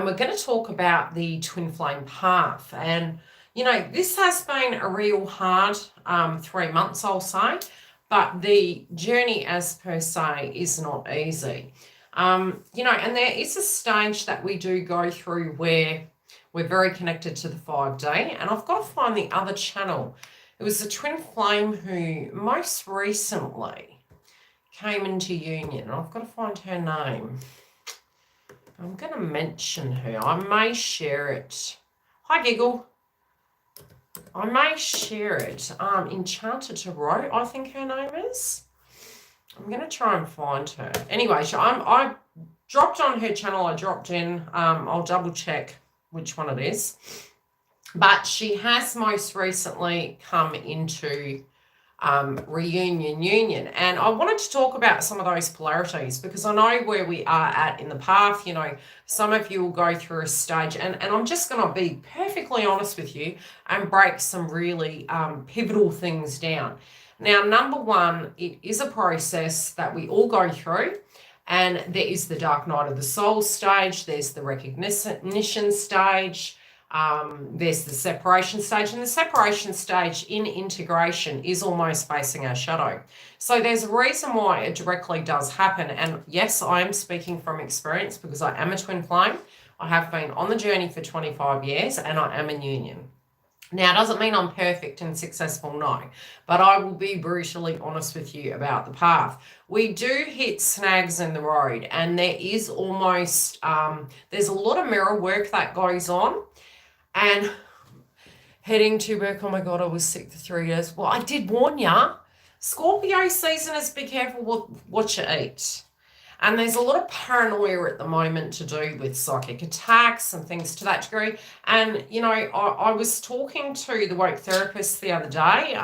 we're going to talk about the twin flame path. And, you know, this has been a real hard 3 months, I'll say, but the journey as per se is not easy. You know, and there is a stage that we do go through where we're very connected to the 5D, and I've got to find the other channel. It was the twin flame who most recently came into union, and I've got to find her name. I'm going to mention her. I may share it. Hi, Giggle. I may share it. Enchanted Tarot, I think her name is. I'm going to try and find her. Anyway, I dropped on her channel. I dropped in. I'll double check which one it is. But she has most recently come into reunion union, and I wanted to talk about some of those polarities because I know where we are at in the path. You know, some of you will go through a stage, and I'm just going to be perfectly honest with you and break some really pivotal things down. Now, number one, it is a process that we all go through, and there is the dark night of the soul stage, there's the recognition stage, there's the separation stage, and the separation stage in integration is almost facing our shadow. So there's a reason why it directly does happen. And yes, I am speaking from experience because I am a twin flame. I have been on the journey for 25 years and I am in union. Now, it doesn't mean I'm perfect and successful, no, but I will be brutally honest with you about the path. We do hit snags in the road, and there is almost, there's a lot of mirror work that goes on. And heading to work, oh my God, I was sick for 3 days. Well, I did warn ya. Scorpio season is be careful what you eat. And there's a lot of paranoia at the moment to do with psychic attacks and things to that degree. And, you know, I was talking to the woke therapist the other day,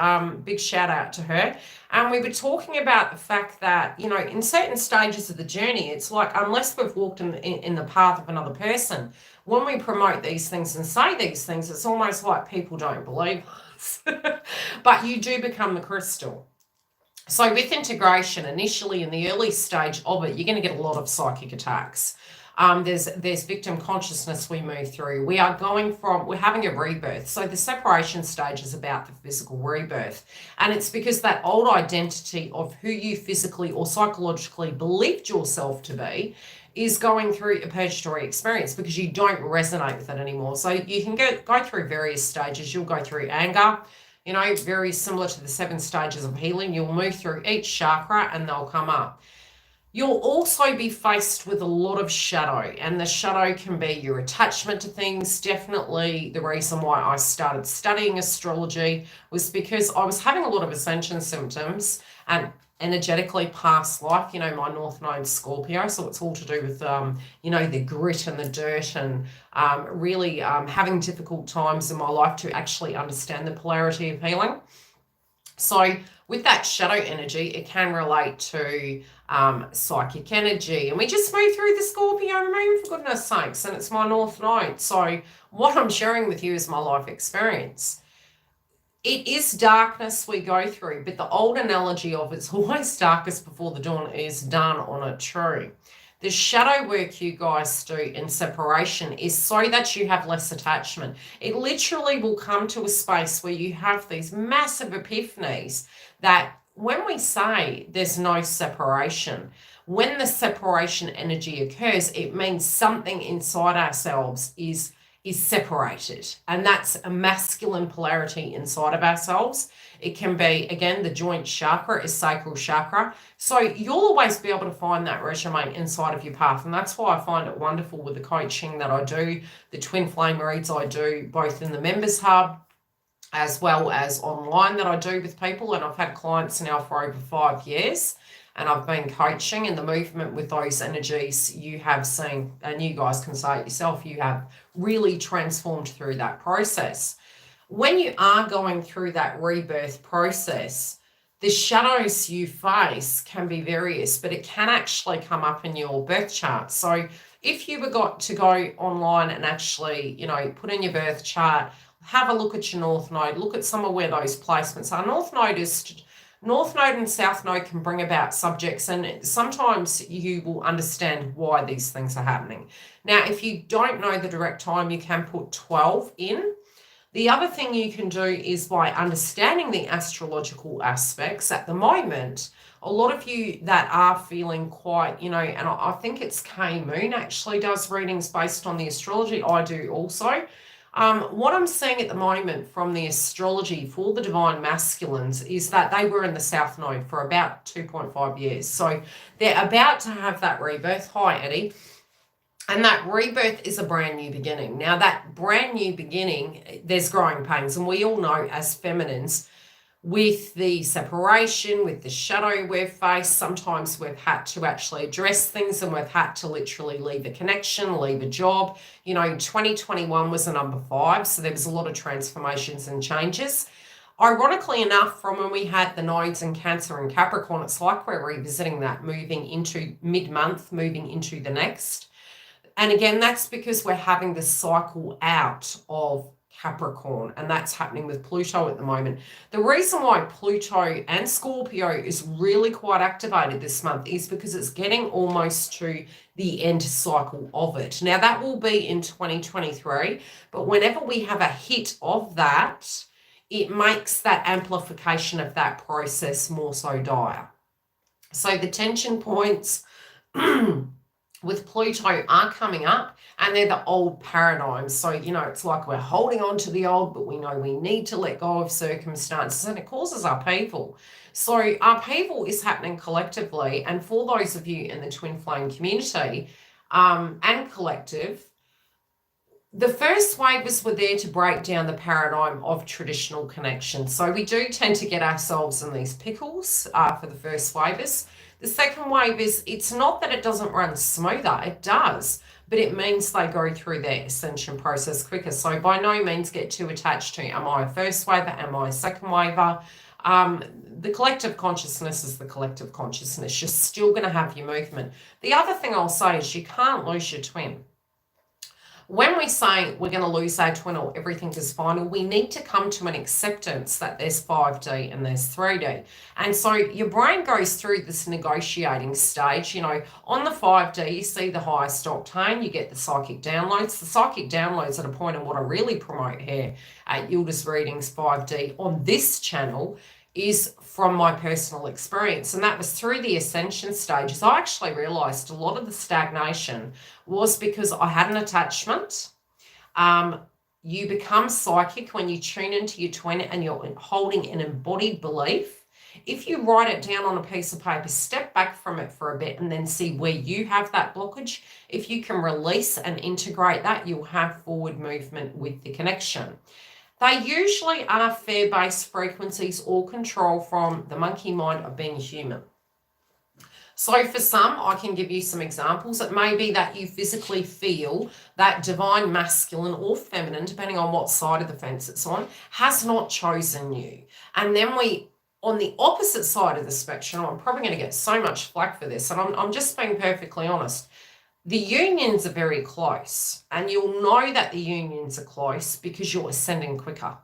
big shout out to her. And we were talking about the fact that, you know, in certain stages of the journey, it's like unless we've walked in the path of another person, when we promote these things and say these things, it's almost like people don't believe us. But you do become the crystal. So with integration, initially in the early stage of it, you're going to get a lot of psychic attacks. There's victim consciousness we move through. We're having a rebirth. So the separation stage is about the physical rebirth. And it's because that old identity of who you physically or psychologically believed yourself to be is going through a purgatory experience because you don't resonate with it anymore. So you can go through various stages. You'll go through anger, you know, very similar to the 7 stages of healing. You'll move through each chakra and they'll come up. You'll also be faced with a lot of shadow, and the shadow can be your attachment to things. Definitely the reason why I started studying astrology was because I was having a lot of ascension symptoms and energetically past life, you know, my North Node Scorpio, so it's all to do with, you know, the grit and the dirt and really having difficult times in my life to actually understand the polarity of healing. So with that shadow energy, it can relate to psychic energy. And we just moved through the Scorpio moon, for goodness sakes, and it's my North Node. So what I'm sharing with you is my life experience. It is darkness we go through, but the old analogy of it's always darkest before the dawn is done on it true. The shadow work you guys do in separation is so that you have less attachment. It literally will come to a space where you have these massive epiphanies that when we say there's no separation, when the separation energy occurs, it means something inside ourselves is separated, and that's a masculine polarity inside of ourselves. It can be, again, the joint chakra is sacral chakra, so you'll always be able to find that resume inside of your path, and that's why I find it wonderful with the coaching that I do, the twin flame reads I do both in the members hub as well as online that I do with people, and I've had clients now for over 5 years. And I've been coaching, and the movement with those energies you have seen, and you guys can say it yourself, you have really transformed through that process. When you are going through that rebirth process, the shadows you face can be various, but it can actually come up in your birth chart. So if you were got to go online and actually, you know, put in your birth chart, have a look at your North Node, look at some of where those placements are. North Node is North Node and South Node can bring about subjects, and sometimes you will understand why these things are happening. Now, if you don't know the direct time, you can put 12 in. The other thing you can do is by understanding the astrological aspects at the moment. A lot of you that are feeling quite, and I think it's K Moon actually does readings based on the astrology. I do also. What I'm seeing at the moment from the astrology for the divine masculines is that they were in the South Node for about 2.5 years. So they're about to have that rebirth. Hi, Eddie. And that rebirth is a brand new beginning. Now, that brand new beginning, there's growing pains. And we all know as feminines, with the separation, with the shadow we've faced, sometimes we've had to actually address things and we've had to literally leave a connection, leave a job. 2021 was a number 5, so there was a lot of transformations and changes. Ironically enough, from when we had the nodes in Cancer and Capricorn, it's like we're revisiting that, moving into mid-month, moving into the next. And again, that's because we're having the cycle out of Capricorn, and that's happening with Pluto at the moment. The reason why Pluto and Scorpio is really quite activated this month is because it's getting almost to the end cycle of it. Now, that will be in 2023, but whenever we have a hit of that, it makes that amplification of that process more so dire. So the tension points with Pluto are coming up, and they're the old paradigms. So, it's like we're holding on to the old, but we know we need to let go of circumstances, and it causes upheaval. So upheaval is happening collectively, and for those of you in the twin flame community and collective, the first waves were there to break down the paradigm of traditional connection. So we do tend to get ourselves in these pickles for the first waves. The second wave is, it's not that it doesn't run smoother, it does, but it means they go through their ascension process quicker. So by no means get too attached to, am I a first waver, am I a second waver? The collective consciousness is the collective consciousness. You're still going to have your movement. The other thing I'll say is you can't lose your twin. When we say we're going to lose our twin or everything is final, we need to come to an acceptance that there's 5D and there's 3D. And so your brain goes through this negotiating stage. On the 5D, you see the highest octane, you get the psychic downloads. The psychic downloads at a point, and what I really promote here at YILDIZ Readings 5D on this channel is from my personal experience, and that was through the ascension stages. I actually realized a lot of the stagnation was because I had an attachment. You become psychic when you tune into your twin and you're holding an embodied belief. If you write it down on a piece of paper, step back from it for a bit and then see where you have that blockage. If you can release and integrate that, you'll have forward movement with the connection. They usually are fear-based frequencies or control from the monkey mind of being human. So for some, I can give you some examples. It may be that you physically feel that divine masculine or feminine, depending on what side of the fence it's on, has not chosen you. And then on the opposite side of the spectrum, I'm probably going to get so much flack for this, and I'm just being perfectly honest. The unions are very close, and you'll know that the unions are close because you're ascending quicker.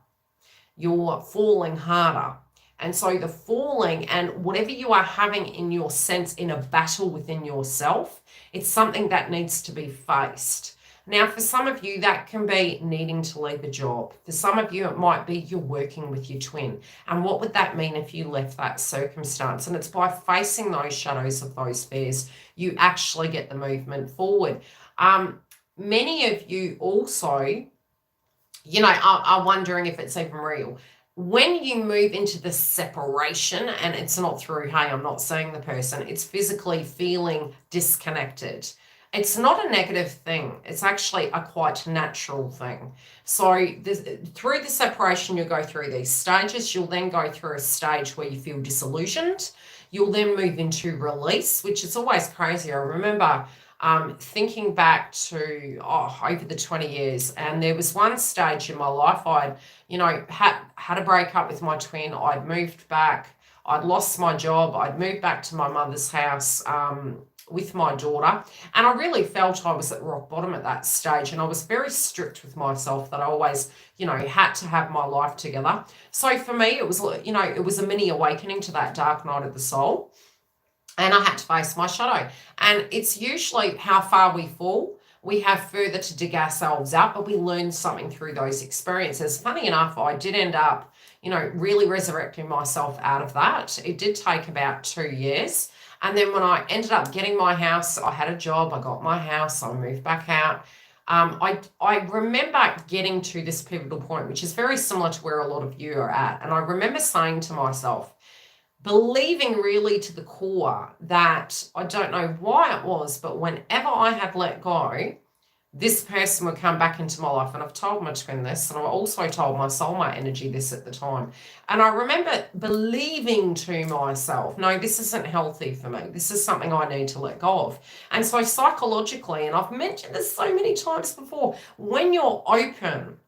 You're falling harder. And so the falling and whatever you are having in your sense in a battle within yourself, it's something that needs to be faced. Now, for some of you, that can be needing to leave a job. For some of you, it might be you're working with your twin. And what would that mean if you left that circumstance? And it's by facing those shadows of those fears, you actually get the movement forward. Many of you also, are wondering if it's even real. When you move into the separation, and it's not through, hey, I'm not seeing the person, it's physically feeling disconnected. It's not a negative thing. It's actually a quite natural thing. So through the separation, you'll go through these stages. You'll then go through a stage where you feel disillusioned. You'll then move into release, which is always crazy. I remember thinking back to over the 20 years, and there was one stage in my life I'd had a break up with my twin. I'd moved back. I'd lost my job. I'd moved back to my mother's house. with my daughter. And I really felt I was at rock bottom at that stage. And I was very strict with myself that I always, had to have my life together. So for me, it was, it was a mini awakening to that dark night of the soul. And I had to face my shadow. And it's usually how far we fall. We have further to dig ourselves up, but we learn something through those experiences. Funny enough, I did end up, really resurrecting myself out of that. It did take about 2 years. And then when I ended up getting my house, I had a job, I got my house, I moved back out. I remember getting to this pivotal point, which is very similar to where a lot of you are at. And I remember saying to myself, believing really to the core that I don't know why it was, but whenever I had let go, this person would come back into my life. And I've told my twin this, and I also told my soulmate energy this at the time. And I remember believing to myself, no, this isn't healthy for me. This is something I need to let go of. And so psychologically, and I've mentioned this so many times before, when you're open,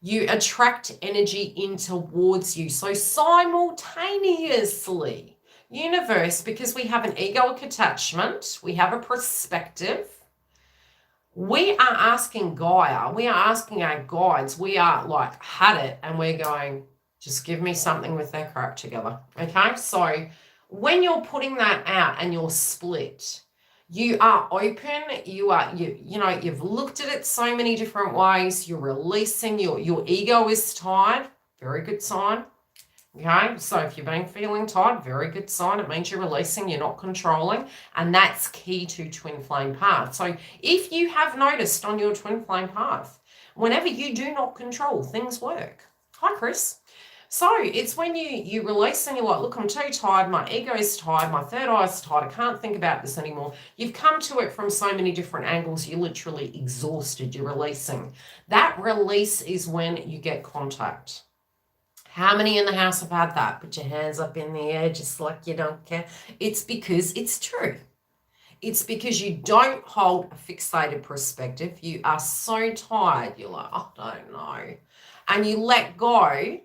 you attract energy in towards you. So simultaneously, universe, because we have an egoic attachment, we have a perspective, we are asking Gaia, we are asking our guides, we are like, had it, and we're going, just give me something with their crap together. Okay, so when you're putting that out and you're split, you are open, you've looked at it so many different ways, you're releasing, your ego is tired, very good sign. Okay, so if you've been feeling tired, very good sign. It means you're releasing, you're not controlling, and that's key to twin flame path. So if you have noticed on your twin flame path, whenever you do not control, things work. Hi, Chris. So it's when you release and you're like, look, I'm too tired, my ego is tired, my third eye is tired, I can't think about this anymore. You've come to it from so many different angles, you're literally exhausted, you're releasing. That release is when you get contact. How many in the house have had that? Put your hands up in the air just like you don't care. It's because it's true. It's because you don't hold a fixated perspective. You are so tired, you're like, I don't know. And you let go.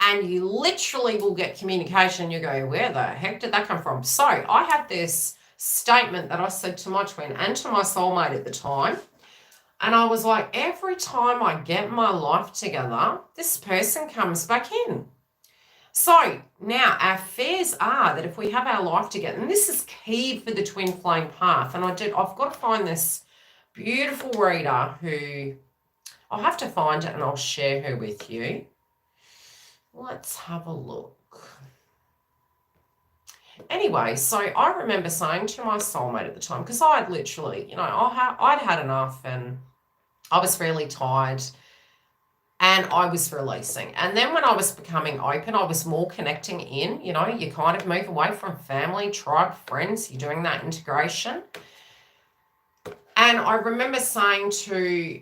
And you literally will get communication. You go, where the heck did that come from? So I had this statement that I said to my twin and to my soulmate at the time. And I was like, every time I get my life together, this person comes back in. So now our fears are that if we have our life together, and this is key for the twin flame path. And I've got to find this beautiful reader who, I'll have to find it and I'll share her with you. Let's have a look. Anyway, so I remember saying to my soulmate at the time, because I had literally, I'd had enough and I was fairly tired and I was releasing. And then when I was becoming open, I was more connecting in, you kind of move away from family, tribe, friends, you're doing that integration. And I remember saying to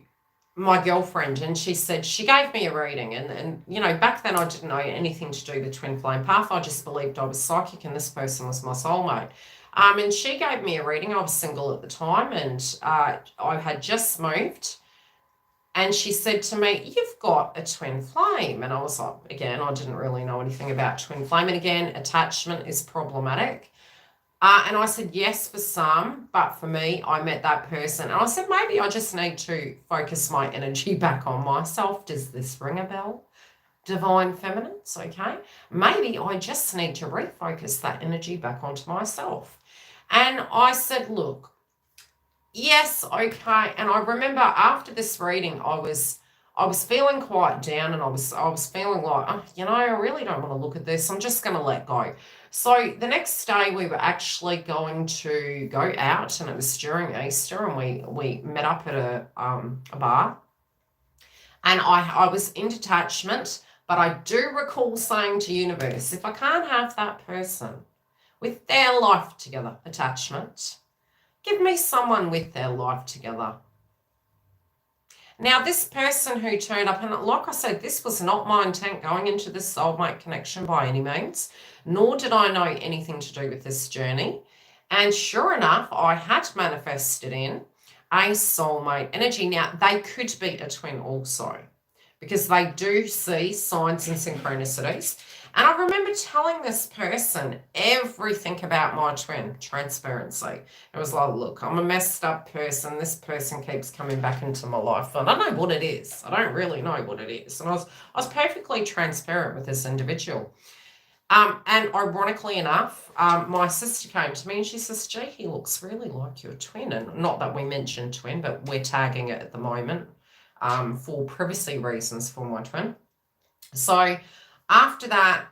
my girlfriend, and she said, she gave me a reading, and back then I didn't know anything to do with twin flame path. I just believed I was psychic and this person was my soulmate. And she gave me a reading. I was single at the time, and I had just moved. And she said to me, you've got a twin flame. And I was like, again, I didn't really know anything about twin flame. And again, attachment is problematic. And I said, yes, for some, but for me, I met that person. And I said, maybe I just need to focus my energy back on myself. Does this ring a bell? Divine feminines, okay? Maybe I just need to refocus that energy back onto myself. And I said, look, yes, okay. And I remember after this reading, I was feeling quite down, and I was feeling like, I really don't want to look at this. I'm just going to let go. So the next day we were actually going to go out, and it was during Easter, and we met up at a bar. And I was in detachment, but I do recall saying to universe, if I can't have that person with their life together, attachment, give me someone with their life together. Now, this person who turned up, and like I said, this was not my intent going into this soulmate connection by any means, nor did I know anything to do with this journey. And sure enough, I had manifested in a soulmate energy. Now, they could be a twin also, because they do see signs and synchronicities. And I remember telling this person everything about my twin, transparency. It was like, look, I'm a messed up person. This person keeps coming back into my life. And I don't know what it is. I don't really know what it is. And I was perfectly transparent with this individual. And ironically enough, my sister came to me and she says, gee, he looks really like your twin. And not that we mentioned twin, but we're tagging it at the moment for privacy reasons for my twin. So after that,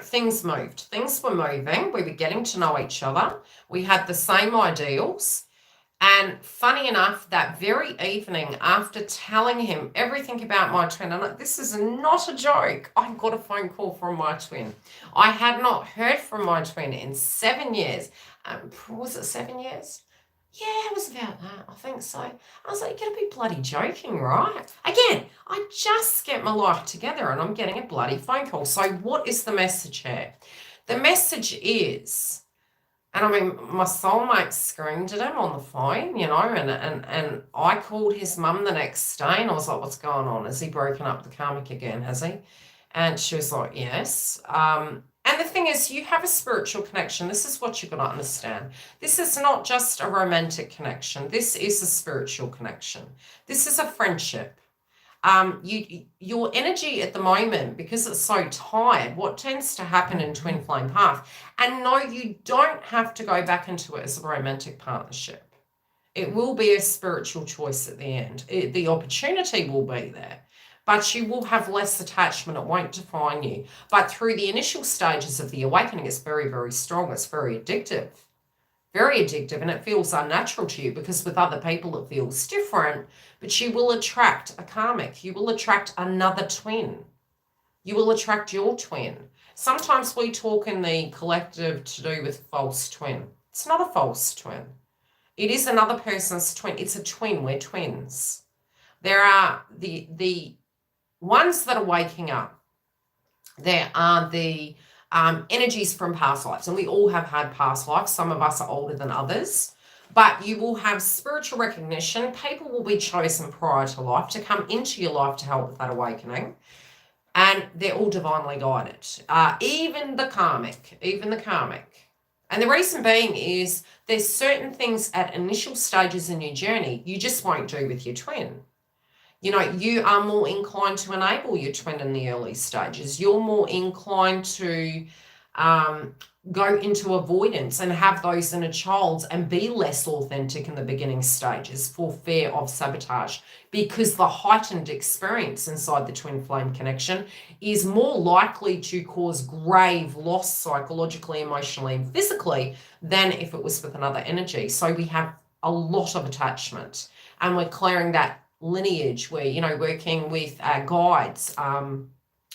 things moved. Things were moving. We were getting to know each other. We had the same ideals. And funny enough, that very evening, after telling him everything about my twin, and this is not a joke, I got a phone call from my twin. I had not heard from my twin in 7 years. Was it 7 years? Yeah, it was about that. I think so. I was like, you gotta be bloody joking, right? Again, I just get my life together and I'm getting a bloody phone call. So what is the message here? The message is, and I mean, my soulmate screamed at him on the phone, and I called his mum the next day and I was like, what's going on? Has he broken up the karmic again, has he? And she was like, yes. And the thing is, you have a spiritual connection. This is what you've got to understand. This is not just a romantic connection. This is a spiritual connection. This is a friendship. Your energy at the moment, because it's so tired, what tends to happen in twin flame path, and no, you don't have to go back into it as a romantic partnership. It will be a spiritual choice at the end. The opportunity will be there, but you will have less attachment. It won't define you. But through the initial stages of the awakening, it's very, very strong. It's very addictive. Very addictive, and it feels unnatural to you because with other people it feels different, but you will attract a karmic. You will attract another twin. You will attract your twin. Sometimes we talk in the collective to do with false twin. It's not a false twin. It is another person's twin. It's a twin. We're twins. There are the ones that are waking up. There are the energies from past lives, and we all have had past lives. Some of us are older than others, but you will have spiritual recognition. People will be chosen prior to life to come into your life to help with that awakening, and they're all divinely guided. Even the karmic. And the reason being is there's certain things at initial stages in your journey you just won't do with your twin. You are more inclined to enable your twin in the early stages. You're more inclined to go into avoidance and have those inner childs and be less authentic in the beginning stages for fear of sabotage, because the heightened experience inside the twin flame connection is more likely to cause grave loss psychologically, emotionally, and physically than if it was with another energy. So we have a lot of attachment, and we're clearing that lineage. We're working with guides.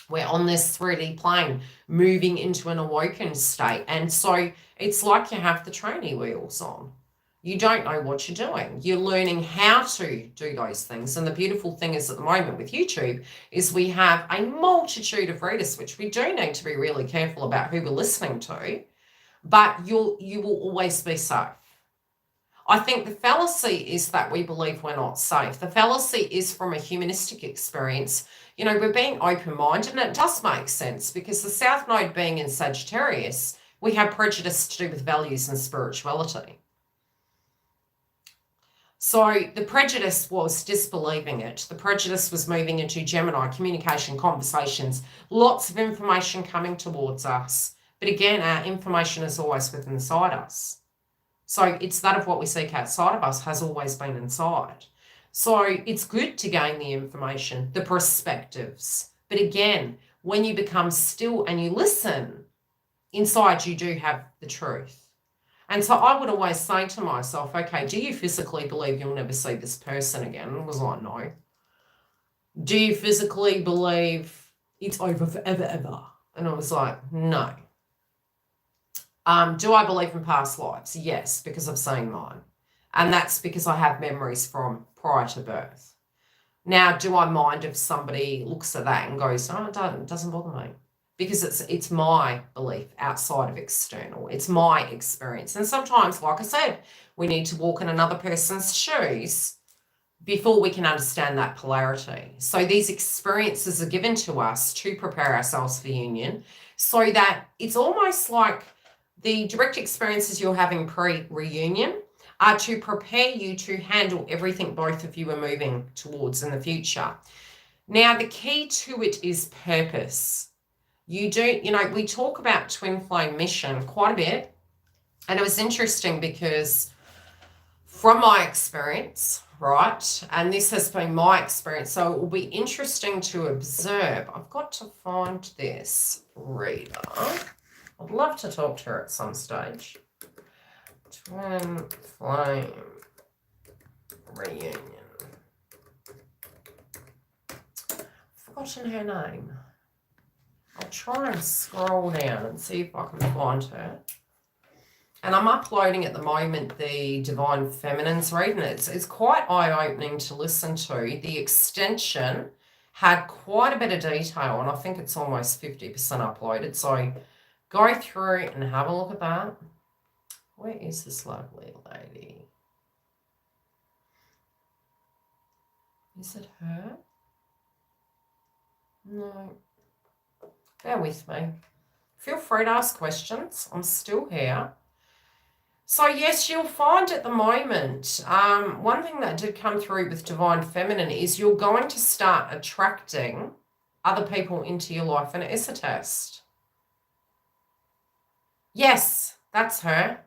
We're on this 3D plane moving into an awoken state, and so it's like you have the trainee wheels on. You don't know what you're doing. You're learning how to do those things. And the beautiful thing is, at the moment with YouTube, is we have a multitude of readers, which we do need to be really careful about who we're listening to, but you will always be safe. I think the fallacy is that we believe we're not safe. The fallacy is from a humanistic experience. We're being open-minded, and it does make sense because the South Node being in Sagittarius, we have prejudice to do with values and spirituality. So the prejudice was disbelieving it. The prejudice was moving into Gemini, communication, conversations, lots of information coming towards us. But again, our information is always within inside us. So it's that of what we seek outside of us has always been inside. So it's good to gain the information, the perspectives. But again, when you become still and you listen, inside you do have the truth. And so I would always say to myself, okay, do you physically believe you'll never see this person again? And I was like, no. Do you physically believe it's over forever, ever? And I was like, no. Do I believe in past lives? Yes, because I've seen mine. And that's because I have memories from prior to birth. Now, do I mind if somebody looks at that and goes, oh, it doesn't bother me? Because it's my belief outside of external. It's my experience. And sometimes, like I said, we need to walk in another person's shoes before we can understand that polarity. So these experiences are given to us to prepare ourselves for union, so that it's almost like the direct experiences you're having pre-reunion are to prepare you to handle everything both of you are moving towards in the future. Now, the key to it is purpose. We talk about twin flame mission quite a bit. And it was interesting because from my experience, right, and this has been my experience, so it will be interesting to observe. I've got to find this reader. I'd love to talk to her at some stage. Twin flame reunion. I've forgotten her name. I'll try and scroll down and see if I can find her. And I'm uploading at the moment the Divine Feminine's reading. It's quite eye-opening to listen to. The extension had quite a bit of detail, and I think it's almost 50% uploaded. So go through and have a look at that. Where is this lovely lady? Is it her? No. Bear with me. Feel free to ask questions. I'm still here. So yes, you'll find at the moment, one thing that did come through with Divine Feminine is you're going to start attracting other people into your life, and it is a test. Yes, that's her.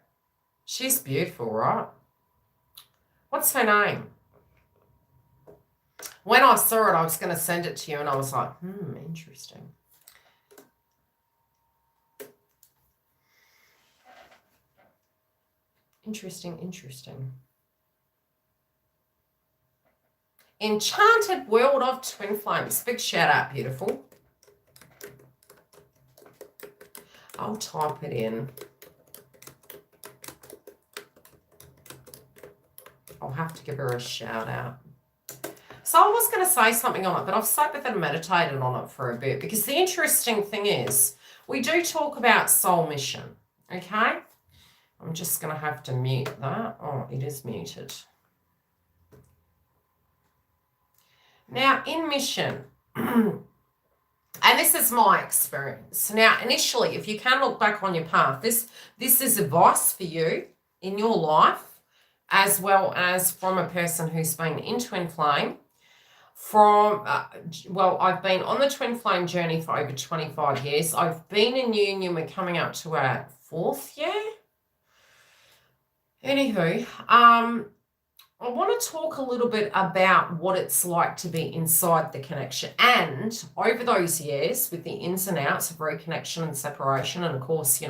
She's beautiful, right? What's her name? When I saw it, I was going to send it to you, and I was like, interesting. Interesting. Enchanted World of Twin Flames. Big shout out, beautiful. I'll type it in. I'll have to give her a shout out. So I was going to say something on it, but I've sat with it and meditated on it for a bit, because the interesting thing is we do talk about soul mission, okay? I'm just going to have to mute that. Oh, it is muted. Now, in mission, and this is my experience. Now, initially, if you can look back on your path, this is advice for you in your life, as well as from a person who's been in twin flame. I've been on the twin flame journey for over 25 years. I've been in union. We're coming up to our 4th year. Anywho, I want to talk a little bit about what it's like to be inside the connection. And over those years, with the ins and outs of reconnection and separation, and of course,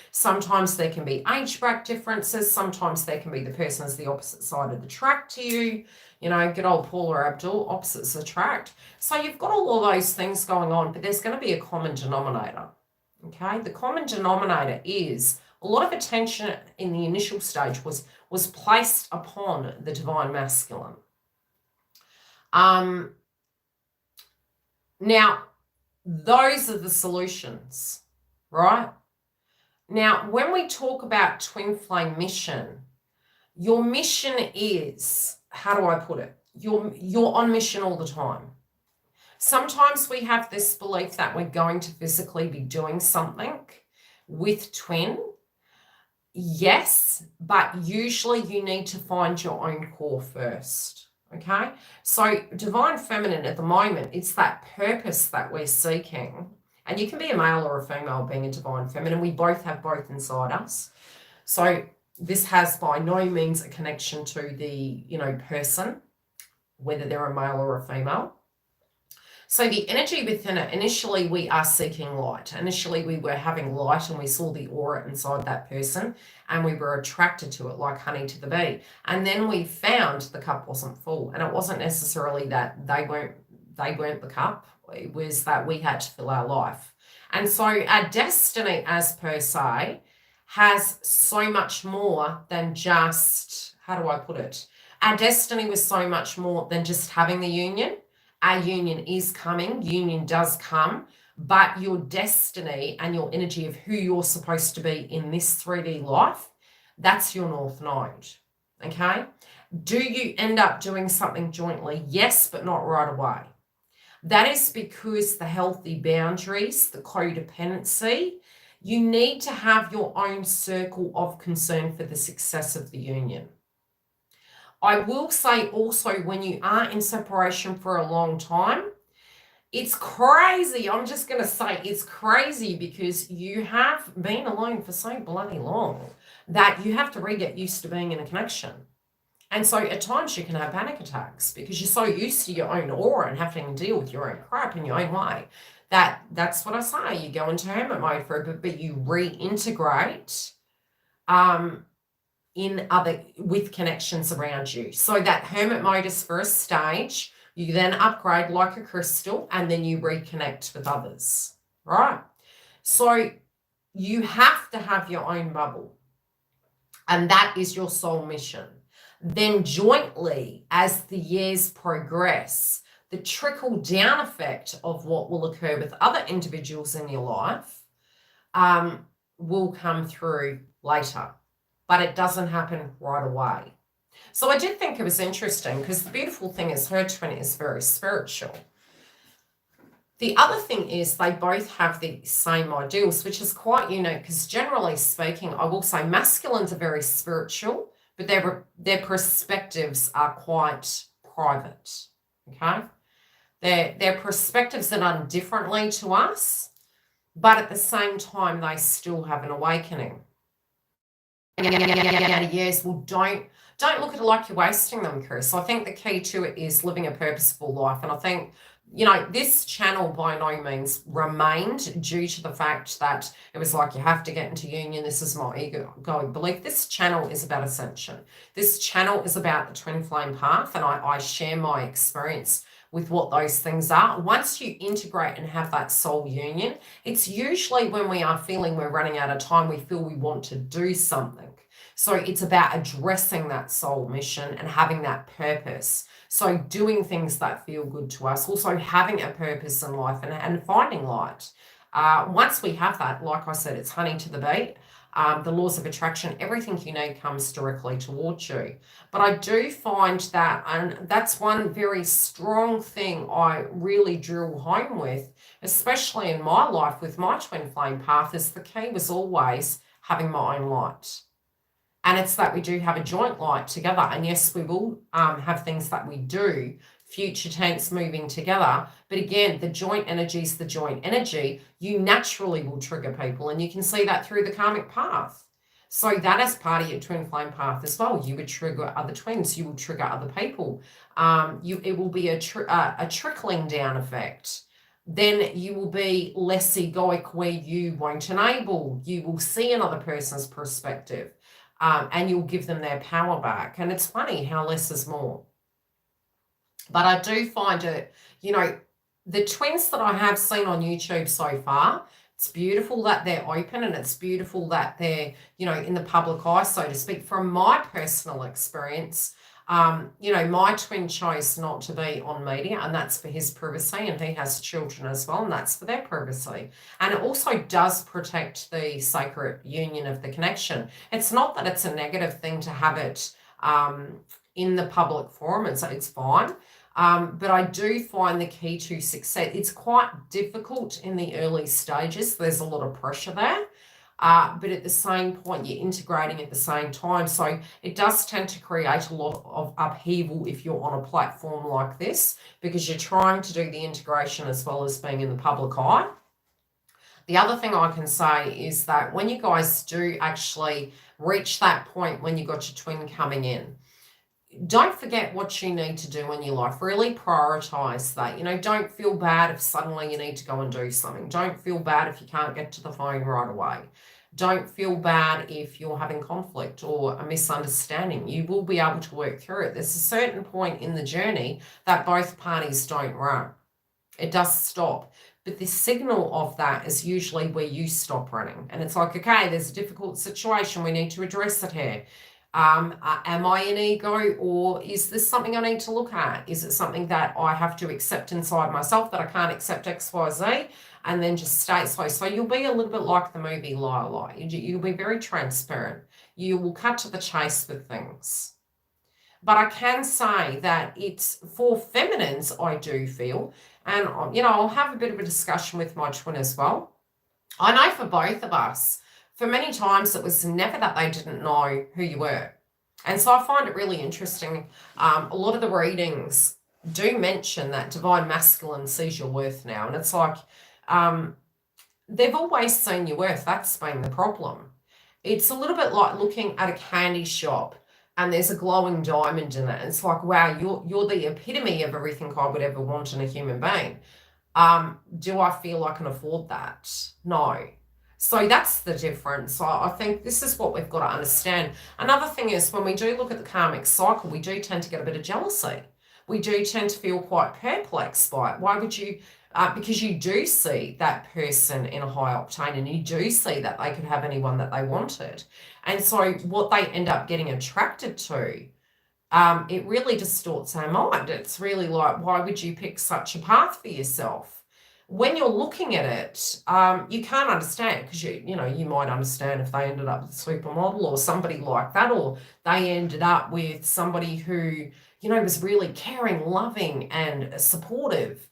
sometimes there can be age bracket differences. Sometimes there can be the person is the opposite side of the track to you. Good old Paula Abdul, opposites attract. So you've got all of those things going on, but there's going to be a common denominator. Okay, the common denominator is a lot of attention in the initial stage was placed upon the divine masculine. Now, those are the solutions, right? Now, when we talk about twin flame mission, your mission is, how do I put it? You're on mission all the time. Sometimes we have this belief that we're going to physically be doing something with twin. Yes, but usually you need to find your own core first, okay? So Divine Feminine at the moment, it's that purpose that we're seeking. And you can be a male or a female being a Divine Feminine. We both have both inside us. So this has by no means a connection to the, person, whether they're a male or a female. So the energy within it, initially we are seeking light. Initially we were having light and we saw the aura inside that person and we were attracted to it like honey to the bee. And then we found the cup wasn't full, and it wasn't necessarily that they weren't the cup. It was that we had to fill our life. And so our destiny as per se has so much more than just, how do I put it? Our destiny was so much more than just having the union. Our union is coming, union does come, but your destiny and your energy of who you're supposed to be in this 3D life, that's your North Node, okay? Do you end up doing something jointly? Yes, but not right away. That is because the healthy boundaries, the codependency, you need to have your own circle of concern for the success of the union. I will say also, when you are in separation for a long time, it's crazy. I'm just going to say it's crazy because you have been alone for so bloody long that you have to really get used to being in a connection. And so at times you can have panic attacks because you're so used to your own aura and having to deal with your own crap in your own way. That's what I say. You go into hermit mode for a bit, but you reintegrate with connections around you. So that hermit mode is for a stage. You then upgrade like a crystal and then you reconnect with others, right? So you have to have your own bubble, and that is your soul mission. Then jointly, as the years progress, the trickle down effect of what will occur with other individuals in your life will come through later, but it doesn't happen right away. So I did think it was interesting because the beautiful thing is her twin is very spiritual. The other thing is they both have the same ideals, which is quite unique because generally speaking, I will say masculines are very spiritual, but their perspectives are quite private, okay? Their perspectives are done differently to us, but at the same time, they still have an awakening. Yes, well, don't look at it like you're wasting them, Chris. I think the key to it is living a purposeful life. And I think, this channel by no means remained due to the fact that it was like, you have to get into union. This is my ego belief. This channel is about ascension. This channel is about the twin flame path. And I share my experience with what those things are. Once you integrate and have that soul union, it's usually when we are feeling we're running out of time, we feel we want to do something. So it's about addressing that soul mission and having that purpose. So doing things that feel good to us, also having a purpose in life and finding light. Once we have that, like I said, it's honey to the bee. The laws of attraction, everything you need comes directly towards you. But I do find that, and that's one very strong thing I really drill home with, especially in my life with my twin flame path, is the key was always having my own light. And it's that we do have a joint light together. And yes, we will have things that we do, future tense, moving together. But again, the joint energy is the joint energy. You naturally will trigger people. And you can see that through the karmic path. So that is part of your twin flame path as well. You would trigger other twins. You will trigger other people. It will be a trickling down effect. Then you will be less egoic where you won't enable. You will see another person's perspective. And you'll give them their power back. And it's funny how less is more. But I do find it, the twins that I have seen on YouTube so far, it's beautiful that they're open and it's beautiful that they're, in the public eye, so to speak. From my personal experience, my twin chose not to be on media, and that's for his privacy, and he has children as well, and that's for their privacy. And it also does protect the sacred union of the connection. It's not that it's a negative thing to have it in the public forum, and so it's fine. But I do find the key to success, it's quite difficult in the early stages. There's a lot of pressure there. But at the same point, you're integrating at the same time. So it does tend to create a lot of upheaval if you're on a platform like this, because you're trying to do the integration as well as being in the public eye. The other thing I can say is that when you guys do actually reach that point when you got your twin coming in, don't forget what you need to do in your life. Really prioritize that. Don't feel bad if suddenly you need to go and do something. Don't feel bad if you can't get to the phone right away. Don't feel bad if you're having conflict or a misunderstanding. You will be able to work through it. There's a certain point in the journey that both parties don't run. It does stop. But the signal of that is usually where you stop running. And it's like, okay, there's a difficult situation. We need to address it here. Am I an ego, or is this something I need to look at? Is it something that I have to accept inside myself, that I can't accept X, Y, Z, and then just stay slow? So you'll be a little bit like the movie Lie Lie. You'll be very transparent. You will cut to the chase with things. But I can say that it's for feminines, I do feel, and I'll have a bit of a discussion with my twin as well. I know for both of us, for many times it was never that they didn't know who you were. And so I find it really interesting. A lot of the readings do mention that divine masculine sees your worth now. And it's like, they've always seen your worth. That's been the problem. It's a little bit like looking at a candy shop and there's a glowing diamond in it. It's like, wow, you're the epitome of everything I would ever want in a human being. Do I feel I can afford that? No. So that's the difference. I think this is what we've got to understand. Another thing is when we do look at the karmic cycle, we do tend to get a bit of jealousy. We do tend to feel quite perplexed by it. Why would you? Because you do see that person in a high octane and you do see that they could have anyone that they wanted. And so what they end up getting attracted to, it really distorts our mind. It's really like, why would you pick such a path for yourself? When you're looking at it, you can't understand because you might understand if they ended up with a supermodel or somebody like that, or they ended up with somebody who, was really caring, loving, and supportive.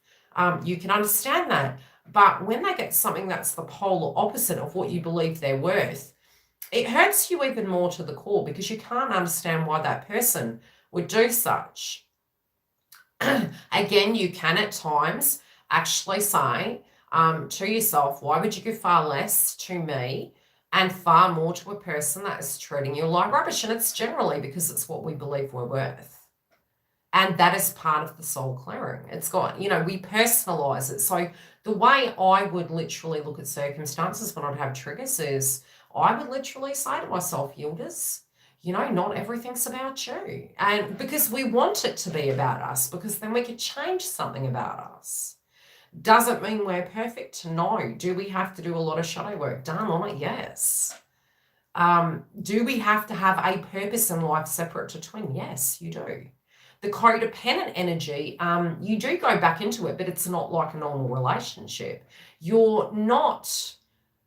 You can understand that. But when they get something that's the polar opposite of what you believe they're worth, it hurts you even more to the core because you can't understand why that person would do such. Again, you can at times actually say to yourself, why would you give far less to me and far more to a person that is treating you like rubbish? And it's generally because it's what we believe we're worth. And that is part of the soul clearing. It's got, we personalize it. So the way I would literally look at circumstances when I'd have triggers is I would literally say to myself, YILDIZ, not everything's about you. And because we want it to be about us, because then we could change something about us. Doesn't mean we're perfect. No. Do we have to do a lot of shadow work done on it? Yes. Do we have to have a purpose in life separate to twin? Yes, you do. The codependent energy, you do go back into it, but it's not like a normal relationship. You're not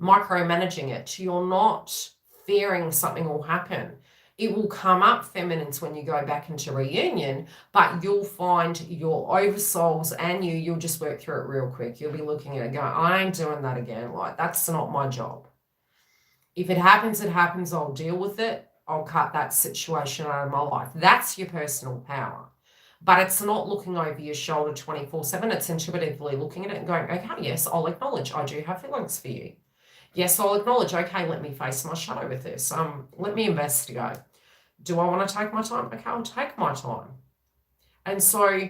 micromanaging it. You're not fearing something will happen. It will come up, feminines, when you go back into reunion, but you'll find your oversouls and you'll just work through it real quick. You'll be looking at it going, I ain't doing that again. Like, that's not my job. If it happens, it happens. I'll deal with it. I'll cut that situation out of my life. That's your personal power. But it's not looking over your shoulder 24/7. It's intuitively looking at it and going, okay, yes, I'll acknowledge I do have feelings for you. Yes, I'll acknowledge, okay, let me face my shadow with this. Let me investigate. Do I want to take my time? Okay, I'll take my time. And so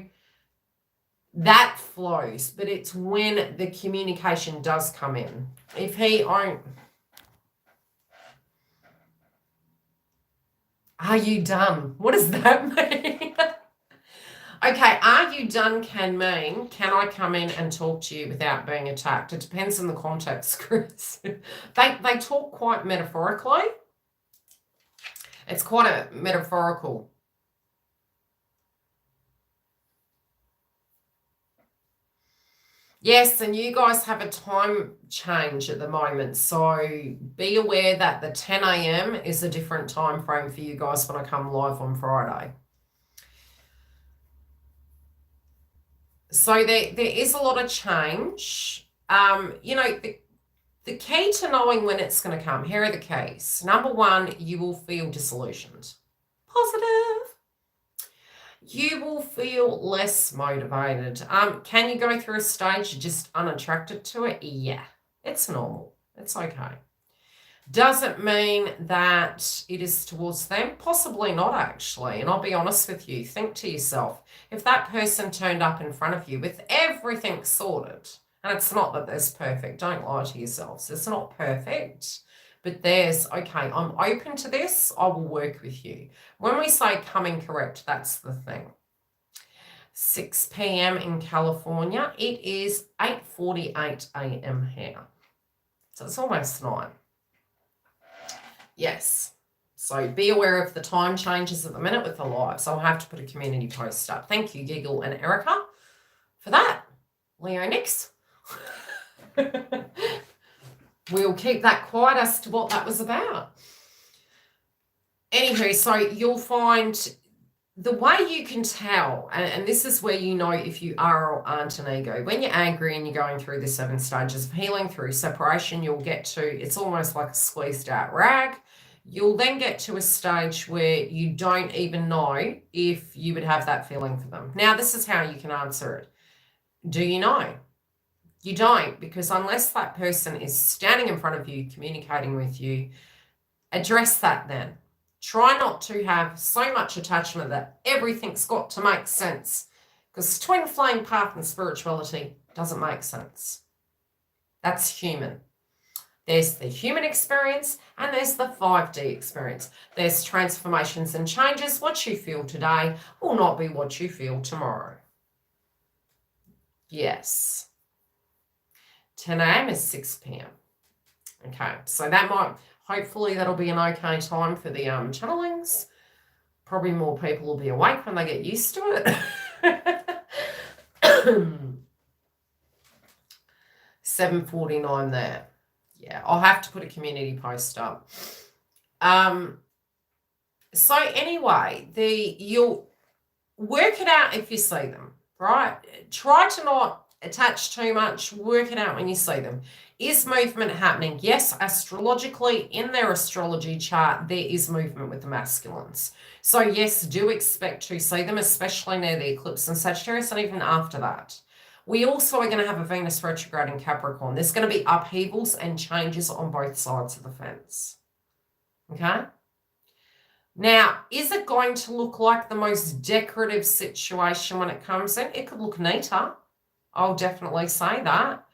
that flows, but it's when the communication does come in. If are you done? What does that mean? Okay, are you done can mean, can I come in and talk to you without being attacked? It depends on the context, Chris. They talk quite metaphorically. It's quite a metaphorical. Yes, and you guys have a time change at the moment, so be aware that the 10 a.m. is a different time frame for you guys when I come live on Friday. So there is a lot of change. The key to knowing when it's going to come, here are the keys. Number one, you will feel disillusioned. Positive. You will feel less motivated. Can you go through a stage you're just unattracted to it? Yeah, it's normal. It's okay. Doesn't mean that it is towards them. Possibly not, actually. And I'll be honest with you. Think to yourself, if that person turned up in front of you with everything sorted, and it's not that there's perfect, don't lie to yourselves. It's not perfect, but there's, okay, I'm open to this. I will work with you. When we say coming correct, that's the thing. 6 p.m. in California. It is 8:48 a.m. here. So it's almost 9. Yes. So be aware of the time changes at the minute with the lives. I'll have to put a community post up. Thank you, Giggle and Erica, for that. Leo next. We'll keep that quiet as to what that was about. Anywho, so you'll find the way you can tell, and this is where you know if you are or aren't an ego, when you're angry and you're going through the 7 stages of healing through separation, you'll get to, it's almost like a squeezed out rag. You'll then get to a stage where you don't even know if you would have that feeling for them. Now, this is how you can answer it. Do you know? You don't, because unless that person is standing in front of you, communicating with you, address that then. Try not to have so much attachment that everything's got to make sense, because twin flame path and spirituality doesn't make sense. That's human. There's the human experience and there's the 5D experience. There's transformations and changes. What you feel today will not be what you feel tomorrow. Yes. 10 a.m. is 6 p.m. Okay, so that might, hopefully that'll be an okay time for the channelings. Probably more people will be awake when they get used to it. 7:49 there. Yeah, I'll have to put a community post up. So anyway, you'll work it out if you see them, right? Try to not attach too much. Work it out when you see them. Is movement happening? Yes, astrologically, in their astrology chart, there is movement with the masculines. So yes, do expect to see them, especially near the eclipse in Sagittarius and even after that. We also are going to have a Venus retrograde in Capricorn. There's going to be upheavals and changes on both sides of the fence. Okay? Now, is it going to look like the most decorative situation when it comes in? It could look neater. I'll definitely say that.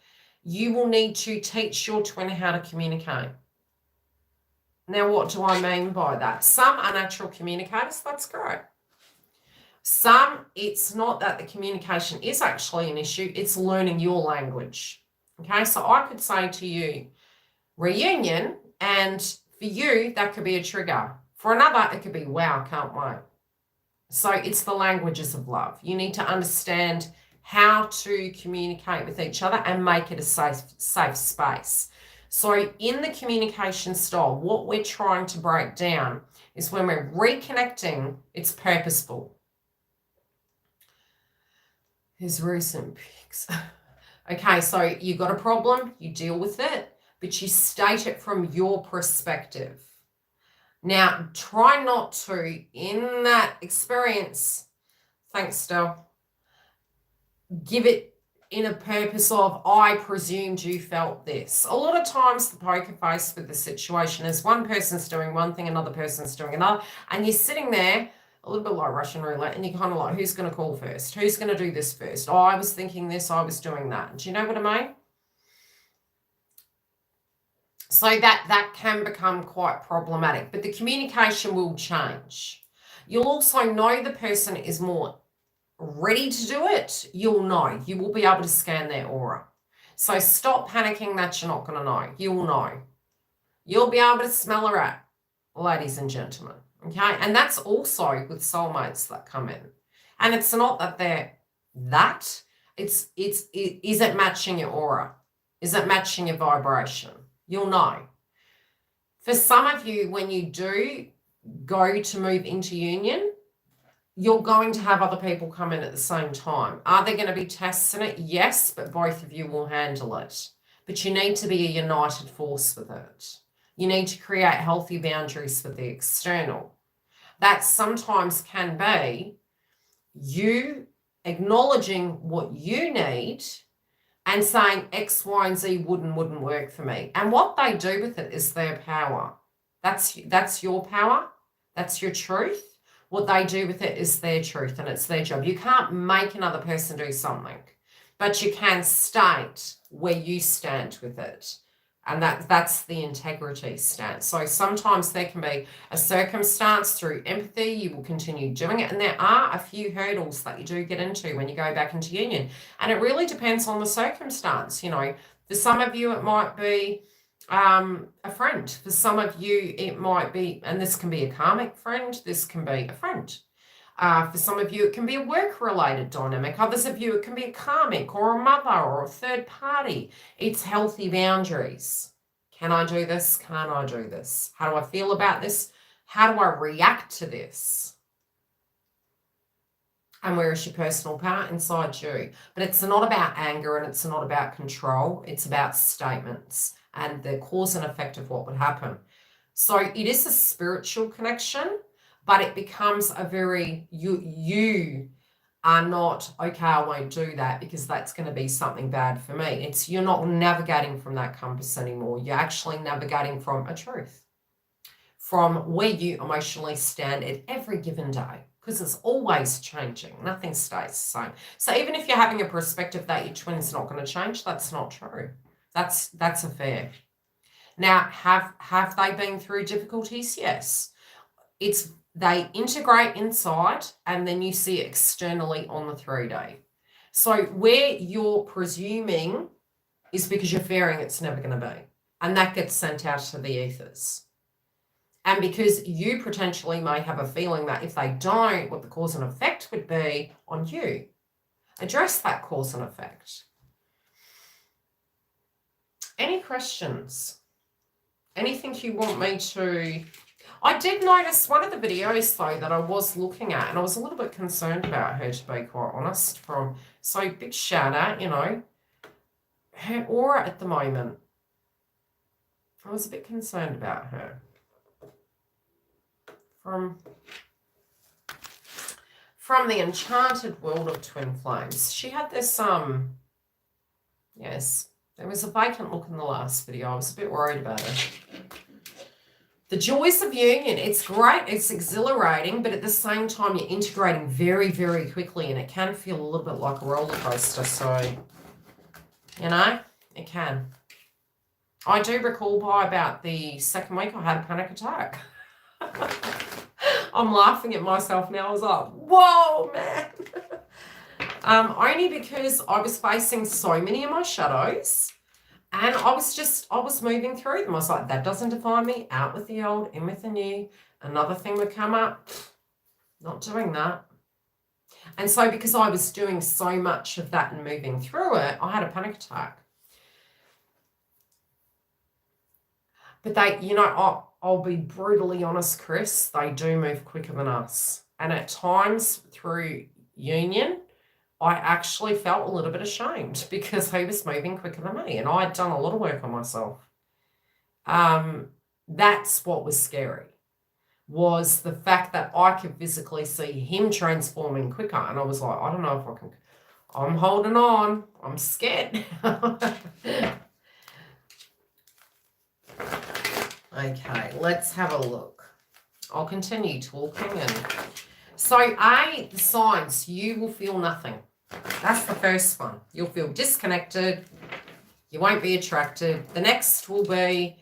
You will need to teach your twin how to communicate. Now, what do I mean by that? Some are natural communicators. That's great. Some, it's not that the communication is actually an issue. It's learning your language. Okay, so I could say to you, reunion, and for you, that could be a trigger. For another, it could be, wow, can't wait. So it's the languages of love. You need to understand how to communicate with each other and make it a safe space. So in the communication style, what we're trying to break down is when we're reconnecting, it's purposeful. Here's recent pics. Okay, so you got a problem, you deal with it, but you state it from your perspective. Now, try not to, in that experience, thanks, Stell, give it in a purpose of, I presumed you felt this. A lot of times the poker face with the situation is one person's doing one thing, another person's doing another, and you're sitting there a little bit like Russian roulette, and you're kind of like, who's going to call first? Who's going to do this first? Oh, I was thinking this, I was doing that. Do you know what I mean? So that can become quite problematic, but the communication will change. You'll also know the person is more ready to do it. You'll know. You will be able to scan their aura. So stop panicking that you're not going to know. You'll know. You'll be able to smell a rat, ladies and gentlemen. Okay? And that's also with soulmates that come in. And it's not that they're that. Is it matching your aura? Is it matching your vibration? You'll know. For some of you, when you do go to move into union, you're going to have other people come in at the same time. Are there going to be tests in it? Yes, but both of you will handle it. But you need to be a united force with it. You need to create healthy boundaries for the external. That sometimes can be you acknowledging what you need and saying X, Y, and Z wouldn't work for me. And what they do with it is their power. That's your power. That's your truth. What they do with it is their truth, and it's their job. You can't make another person do something, but you can state where you stand with it. And that's the integrity stance. So sometimes there can be a circumstance through empathy, you will continue doing it. And there are a few hurdles that you do get into when you go back into union. And it really depends on the circumstance. You know, for some of you, it might be a friend. For some of you, it might be, and this can be a karmic friend, this can be a friend. For some of you, it can be a work-related dynamic. Others of you, it can be a karmic or a mother or a third party. It's healthy boundaries. Can I do this? Can't I do this? How do I feel about this? How do I react to this? And where is your personal power? Inside you. But it's not about anger and it's not about control. It's about statements and the cause and effect of what would happen. So it is a spiritual connection, but it becomes a very, you are not, okay, I won't do that because that's going to be something bad for me. It's, you're not navigating from that compass anymore. You're actually navigating from a truth, from where you emotionally stand at every given day, because it's always changing. Nothing stays the same. So even if you're having a perspective that your twin's not going to change, that's not true. That's a fair. Now, have they been through difficulties? Yes. They integrate inside and then you see it externally on the 3D. So where you're presuming is because you're fearing it's never going to be. And that gets sent out to the ethers. And because you potentially may have a feeling that if they don't, what the cause and effect would be on you. Address that cause and effect. Any questions? Anything you want me to... I did notice one of the videos, though, that I was looking at, and I was a little bit concerned about her, to be quite honest. So big shout out, you know, her aura at the moment. I was a bit concerned about her. From the enchanted world of twin flames. She had this, yes, there was a vacant look in the last video. I was a bit worried about it. The joys of union, it's great, it's exhilarating, but at the same time, you're integrating very, very quickly, and it can feel a little bit like a roller coaster. So, you know, it can. I do recall by about the second week, I had a panic attack. I'm laughing at myself now. I was like, whoa, man. Only because I was facing so many of my shadows. And I was moving through them. I was like, that doesn't define me. Out with the old, in with the new. Another thing would come up. Not doing that. And so because I was doing so much of that and moving through it, I had a panic attack. But they, you know, I'll be brutally honest, Chris, they do move quicker than us. And at times through union, I actually felt a little bit ashamed because he was moving quicker than me, and I had done a lot of work on myself. That's what was scary, was the fact that I could physically see him transforming quicker, and I was like, I don't know if I can. I'm holding on. I'm scared. Okay, let's have a look. I'll continue talking. So the signs, you will feel nothing. That's the first one. You'll feel disconnected. You won't be attracted. The next will be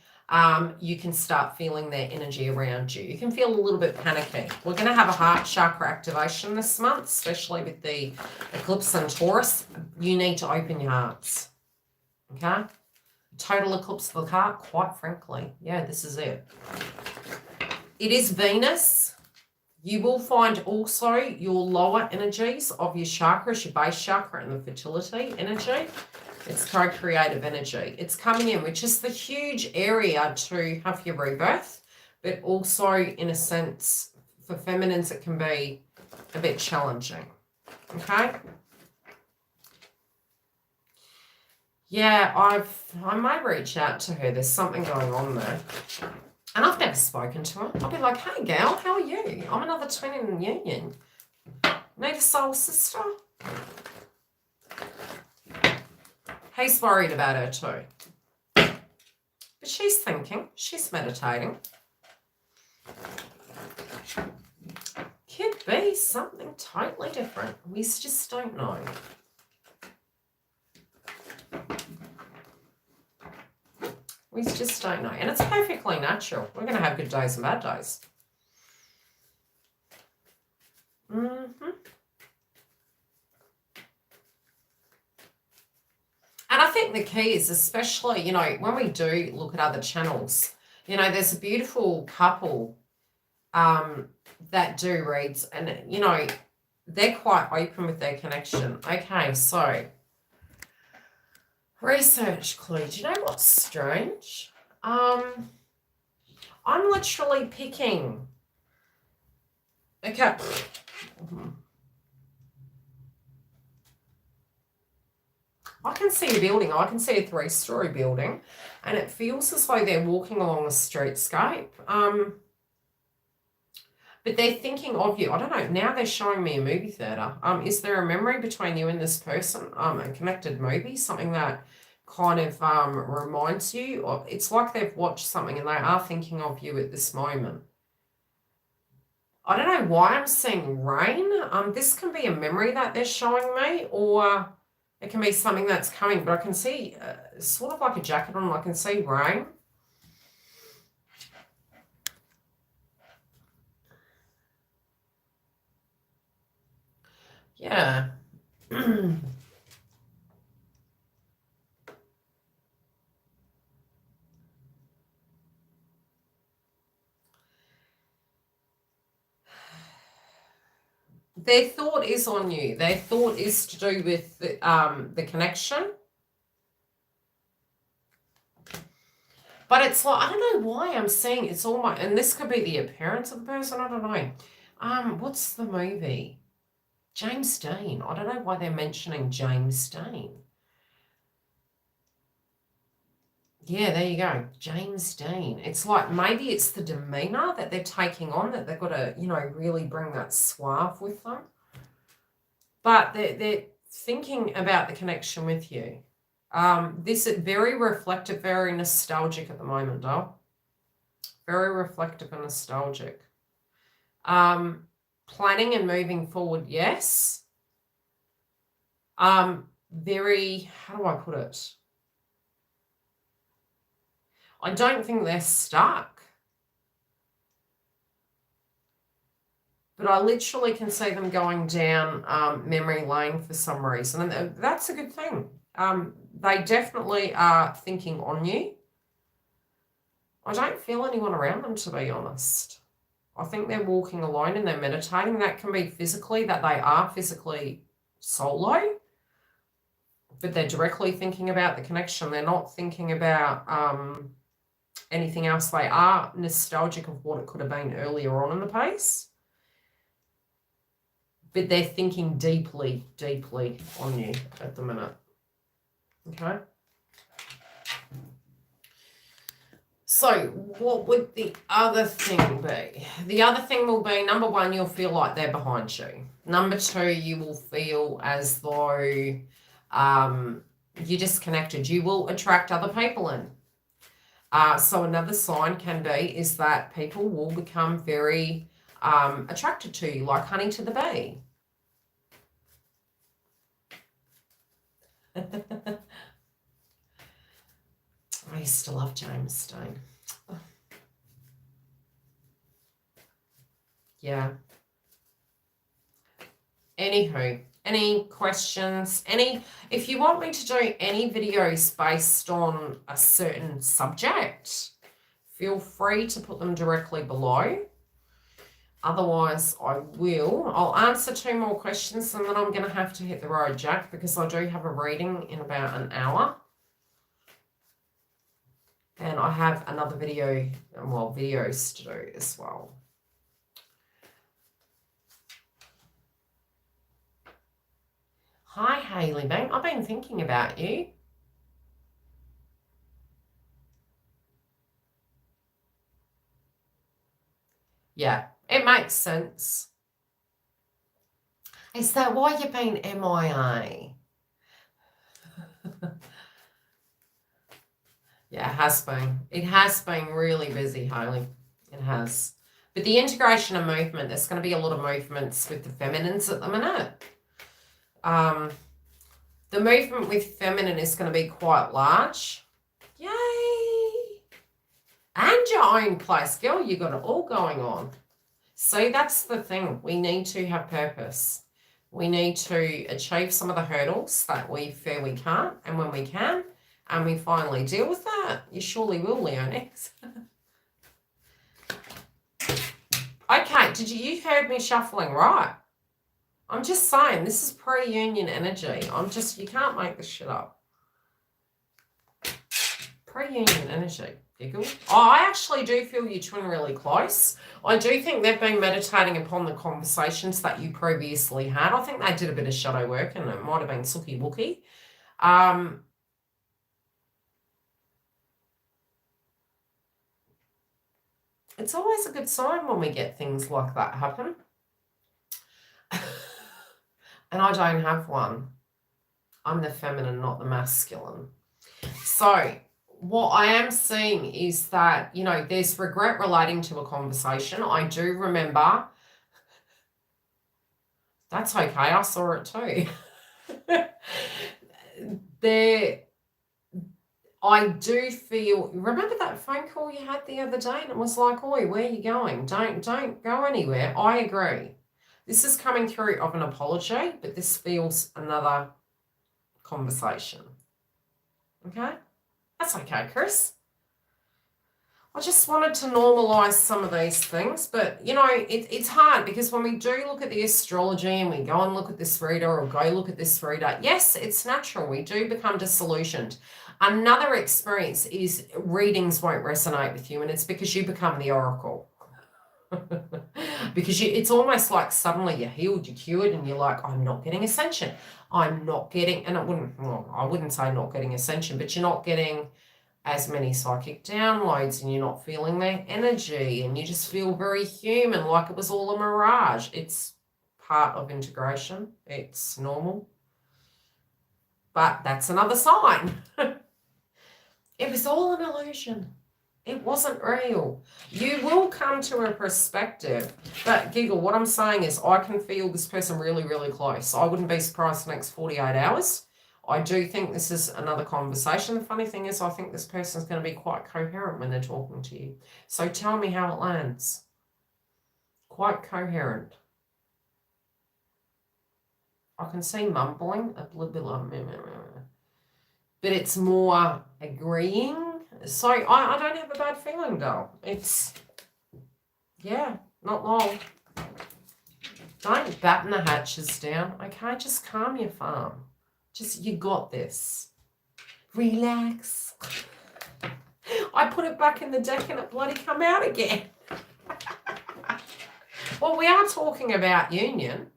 you can start feeling their energy around you. You can feel a little bit panicky. We're going to have a heart chakra activation this month, especially with the eclipse in Taurus. You need to open your hearts. Okay? Total eclipse of the heart, quite frankly. Yeah, this is it. It is Venus. You will find also your lower energies of your chakras, your base chakra and the fertility energy. It's co-creative energy. It's coming in, which is the huge area to have your rebirth, but also in a sense for feminines it can be a bit challenging. Okay? Yeah, I may reach out to her. There's something going on there. And I've never spoken to her. I'll be like, hey, gal, how are you? I'm another twin in union. Need a soul sister? He's worried about her too. But she's thinking. She's meditating. Could be something totally different. We just don't know. We just don't know. And it's perfectly natural. We're going to have good days and bad days. And I think the key is, especially, you know, when we do look at other channels, you know, there's a beautiful couple that do reads, and, you know, they're quite open with their connection. Okay, so research clue. Do you know what's strange? I'm literally picking. Okay. I can see a building. I can see a 3-story building, and it feels as though they're walking along a streetscape. But they're thinking of you. I don't know. Now they're showing me a movie theater. Is there a memory between you and this person? A connected movie, something that kind of reminds you, or it's like they've watched something and they are thinking of you at this moment. I don't know why I'm seeing rain. This can be a memory that they're showing me, or it can be something that's coming, but I can see sort of like a jacket on. I can see rain. Yeah. Their thought is on you. Their thought is to do with the connection. But it's like, I don't know why I'm seeing it's all my, and this could be the appearance of the person, I don't know. What's the movie? James Dean. I don't know why they're mentioning James Dean. Yeah, there you go. James Dean. It's like maybe it's the demeanor that they're taking on, that they've got to, you know, really bring that suave with them. But they're thinking about the connection with you. This is very reflective, very nostalgic at the moment, doll. Very reflective and nostalgic. Planning and moving forward, yes. Very, how do I put it? I don't think they're stuck. But I literally can see them going down memory lane for some reason. And that's a good thing. They definitely are thinking on you. I don't feel anyone around them, to be honest. I think they're walking alone and they're meditating. That can be physically, that they are physically solo. But they're directly thinking about the connection. They're not thinking about anything else. They are nostalgic of what it could have been earlier on in the piece. But they're thinking deeply, deeply on you at the minute. Okay. So what would the other thing be? The other thing will be, number one, you'll feel like they're behind you. Number two, you will feel as though you're disconnected. You will attract other people in. So another sign can be is that people will become very attracted to you, like honey to the bee. I used to love James Dean. Yeah. Anywho, any questions? If you want me to do any videos based on a certain subject, feel free to put them directly below. Otherwise, I'll answer 2 more questions and then I'm going to have to hit the road, Jack, because I do have a reading in about an hour. And I have another video, well, videos to do as well. Hi, Hayley Bank. I've been thinking about you. Yeah, it makes sense. Is that why you've been MIA? Yeah, it has been. It has been really busy, Hayley. It has. But the integration of movement, there's going to be a lot of movements with the feminines at the minute. The movement with feminine is going to be quite large. Yay! And your own place, girl. You got it all going on. See, that's the thing. We need to have purpose. We need to achieve some of the hurdles that we fear we can't. And when we can, and we finally deal with that, you surely will, Leonix. Okay, you heard me shuffling right? I'm just saying, this is pre-union energy. You can't make this shit up. Pre-union energy. Giggle. Oh, I actually do feel you twin really close. I do think they've been meditating upon the conversations that you previously had. I think they did a bit of shadow work and it might have been sooky wookie. It's always a good sign when we get things like that happen. And I don't have one. I'm the feminine, not the masculine. So what I am seeing is that, you know, there's regret relating to a conversation. I do remember. That's okay. I saw it too. I do feel, remember that phone call you had the other day and it was like, oi, where are you going? Don't go anywhere. I agree. This is coming through of an apology, but this feels another conversation. Okay? That's okay, Chris. I just wanted to normalize some of these things, but, you know, it's hard because when we do look at the astrology and we go and look at this reader or go look at this reader, yes, it's natural. We do become disillusioned. Another experience is readings won't resonate with you, and it's because you become the oracle. Because it's almost like suddenly you're healed, you're cured, and you're like, I'm not getting ascension. I'm not getting, and I wouldn't say not getting ascension, but you're not getting as many psychic downloads, and you're not feeling their energy, and you just feel very human, like it was all a mirage. It's part of integration. It's normal. But that's another sign. It was all an illusion. It wasn't real. You will come to a perspective. But Giggle, what I'm saying is I can feel this person really, really close. I wouldn't be surprised the next 48 hours. I do think this is another conversation. The funny thing is I think this person is going to be quite coherent when they're talking to you. So tell me how it lands. Quite coherent. I can see mumbling a little bit like, but it's more agreeing. So I don't have a bad feeling, though. It's, yeah, not long. Don't batten the hatches down, okay? Just calm your farm. Just, you got this. Relax. I put it back in the deck and it bloody come out again. Well, we are talking about union.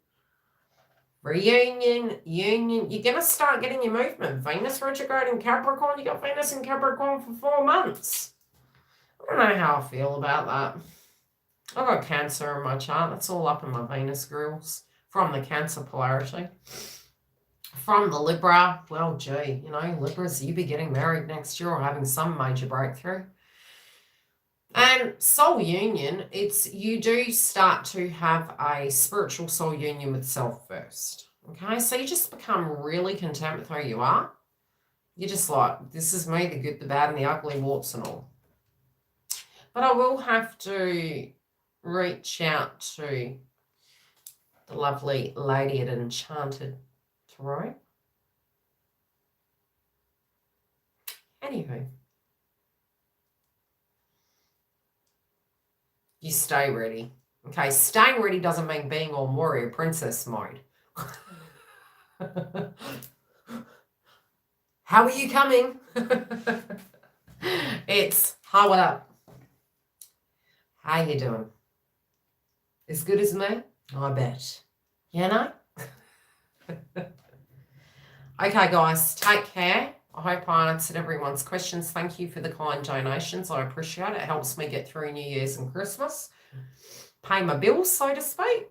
Reunion, union. You're going to start getting your movement. Venus retrograde in Capricorn. You got Venus in Capricorn for 4 months. I don't know how I feel about that. I've got Cancer in my chart. That's all up in my Venus grills. From the Cancer polarity. From the Libra. Well, gee, you know, Libras, you be getting married next year or having some major breakthrough. And soul union, it's you do start to have a spiritual soul union with self first. Okay, so you just become really content with who you are. You're just like, this is me, the good, the bad, and the ugly, warts and all. But I will have to reach out to the lovely lady at Enchanted Tarot. Anywho. You stay ready. Okay, staying ready doesn't mean being on warrior princess mode. How are you coming? It's, hi, what up? How you doing? As good as me? I bet. You know? Okay, guys, take care. I hope I answered everyone's questions. Thank you for the kind donations. I appreciate it. It helps me get through New Year's and Christmas. Pay my bills, so to speak.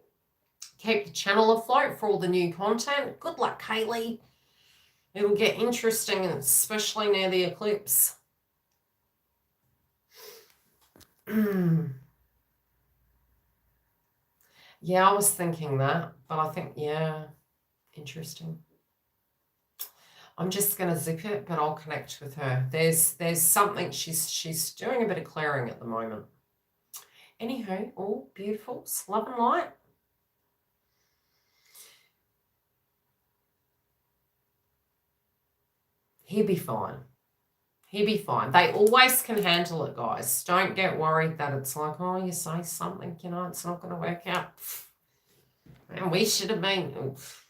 Keep the channel afloat for all the new content. Good luck, Kaylee. It'll get interesting, especially near the eclipse. Yeah, I was thinking that, but I think, yeah, interesting. I'm just going to zip it, but I'll connect with her. There's something, she's doing a bit of clearing at the moment. Anywho, all beautiful, love and light. He'll be fine. He'll be fine. They always can handle it, guys. Don't get worried that it's like, oh, you say something, you know, it's not going to work out. And we should have been, oof.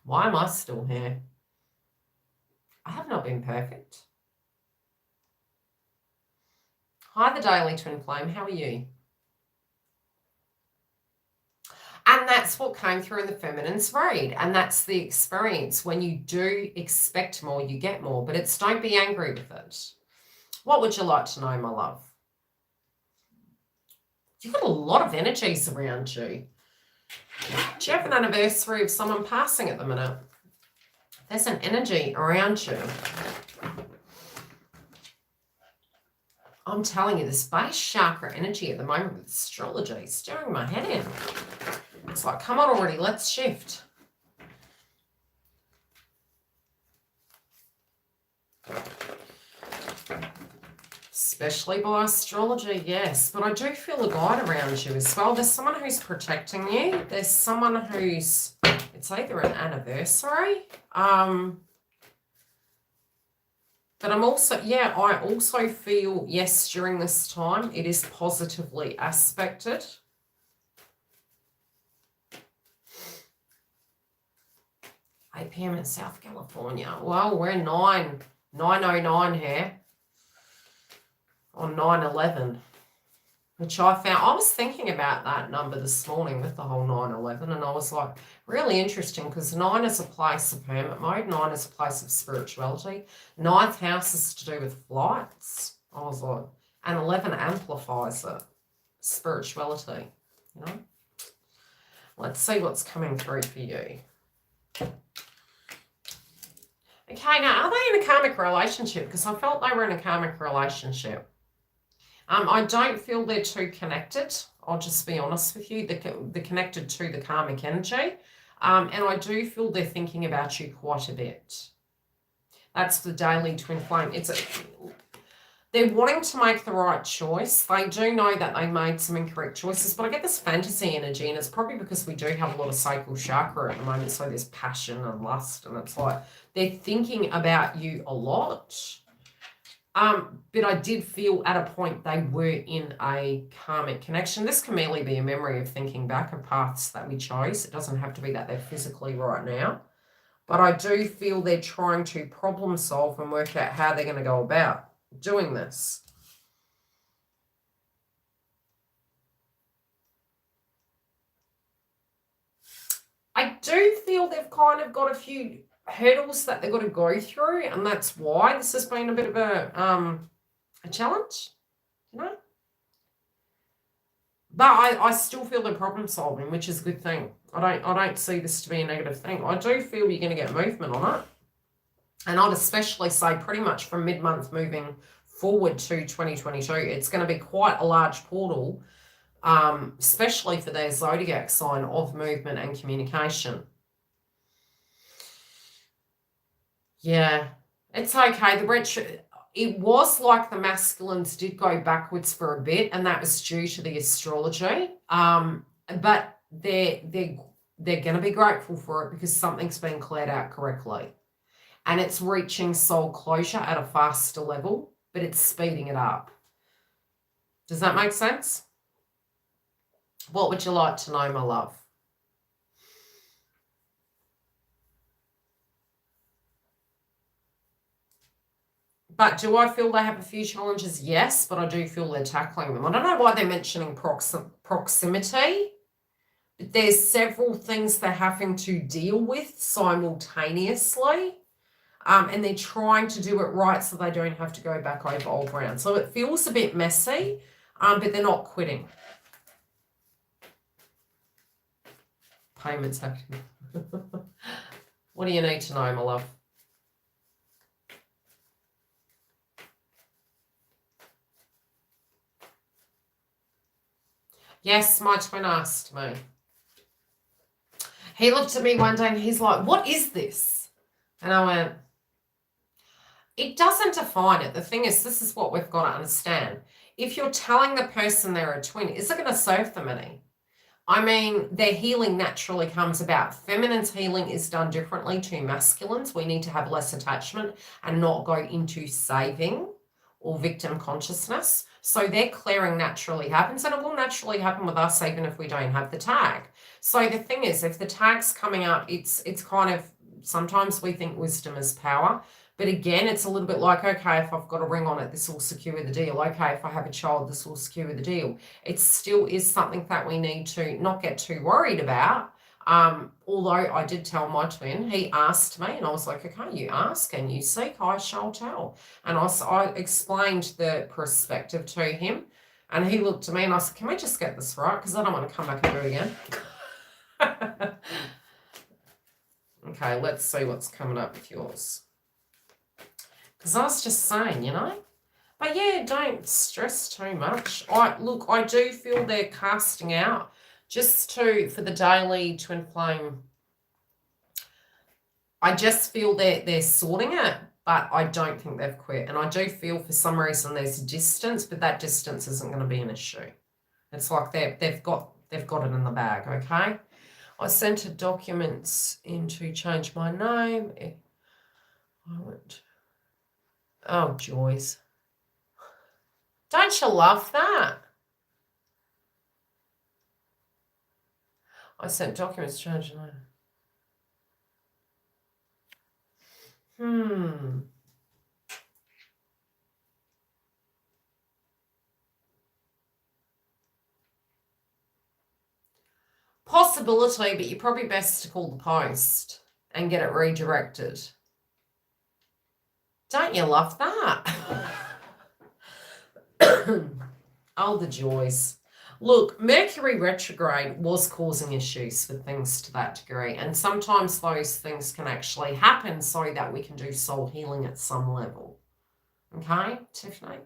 Why am I still here? I have not been perfect. Hi, the Daily Twin Flame. How are you? And that's what came through in the feminine's read. And that's the experience. When you do expect more, you get more. But it's don't be angry with it. What would you like to know, my love? You've got a lot of energies around you. Do you have an anniversary of someone passing at the minute? There's an energy around you. I'm telling you, this base chakra energy at the moment with astrology is staring my head in. It's like, come on already, let's shift. Especially by astrology, yes. But I do feel a guide around you as well. There's someone who's protecting you. There's someone who's, it's either an anniversary. But I'm also, yeah, I also feel, yes, during this time, it is positively aspected. PM in South California. Well, we're 9:09 here on 9/11, which I found, I was thinking about that number this morning with the whole 9/11, and I was like, really interesting, because 9 is a place of hermit mode, 9 is a place of spirituality, 9th house is to do with flights. I was like, and 11 amplifies it, spirituality, you know. Let's see what's coming through for you. Okay, now, are they in a karmic relationship? Because I felt they were in a karmic relationship. I don't feel they're too connected. I'll just be honest with you. They're connected to the karmic energy. And I do feel they're thinking about you quite a bit. That's the daily twin flame. They're wanting to make the right choice. They do know that they made some incorrect choices, but I get this fantasy energy, and it's probably because we do have a lot of sacral chakra at the moment, so there's passion and lust, and it's like they're thinking about you a lot. But I did feel at a point they were in a karmic connection. This can merely be a memory of thinking back of paths that we chose. It doesn't have to be that they're physically right now. But I do feel they're trying to problem solve and work out how they're going to go about doing this. I do feel they've kind of got a few hurdles that they've got to go through, and that's why this has been a bit of a challenge, you know. But I still feel they're problem solving, which is a good thing. I don't see this to be a negative thing. I do feel you're going to get movement on it. And I'd especially say pretty much from mid-month moving forward to 2022, it's going to be quite a large portal, especially for their zodiac sign of movement and communication. Yeah, it's okay. It was like the masculines did go backwards for a bit, and that was due to the astrology. But they're going to be grateful for it because something's been cleared out correctly. And it's reaching soul closure at a faster level, but it's speeding it up. Does that make sense? What would you like to know, my love? But do I feel they have a few challenges? Yes, but I do feel they're tackling them. I don't know why they're mentioning proximity. But there's several things they're having to deal with simultaneously. And they're trying to do it right so they don't have to go back over old ground. So it feels a bit messy, but they're not quitting. Payments happening. What do you need to know, my love? Yes, my twin asked me. He looked at me one day and he's like, what is this? And I went, it doesn't define it. The thing is, this is what we've got to understand. If you're telling the person they're a twin, is it going to serve them any? I mean, their healing naturally comes about. Feminine's healing is done differently to masculines. We need to have less attachment and not go into saving or victim consciousness. So their clearing naturally happens, and it will naturally happen with us even if we don't have the tag. So the thing is, if the tag's coming up, it's kind of sometimes we think wisdom is power. But again, it's a little bit like, okay, if I've got a ring on it, this will secure the deal. Okay, if I have a child, this will secure the deal. It still is something that we need to not get too worried about. Although I did tell my twin, he asked me, and I was like, okay, you ask and you seek, I shall tell. And I explained the perspective to him, and he looked at me and I said, can we just get this right? Because I don't want to come back and do it again. Okay, let's see what's coming up with yours. Because I was just saying, you know. But yeah, don't stress too much. Look, I do feel they're casting out just for the daily twin flame. I just feel they're sorting it, but I don't think they've quit. And I do feel for some reason there's distance, but that distance isn't going to be an issue. It's like they've got it in the bag, okay? I sent documents in to change my name. Oh, joys. Don't you love that? I sent documents to change my name. Possibility, but you're probably best to call the post and get it redirected. Don't you love that? Oh, the joys. Look, Mercury retrograde was causing issues with things to that degree, and sometimes those things can actually happen so that we can do soul healing at some level. Okay, Tiffany?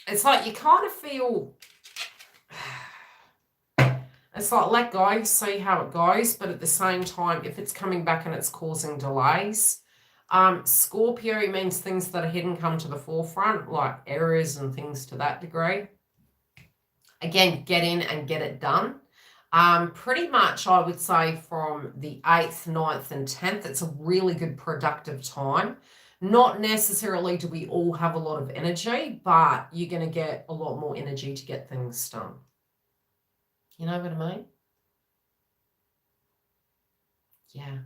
It's like you kind of feel... It's like, let go, see how it goes, but at the same time, if it's coming back and it's causing delays... Scorpio means things that are hidden come to the forefront, like errors and things to that degree. Again, get in and get it done. Pretty much, I would say from the 8th, 9th, and 10th, it's a really good productive time. Not necessarily do we all have a lot of energy, but you're going to get a lot more energy to get things done. You know what I mean? Yeah.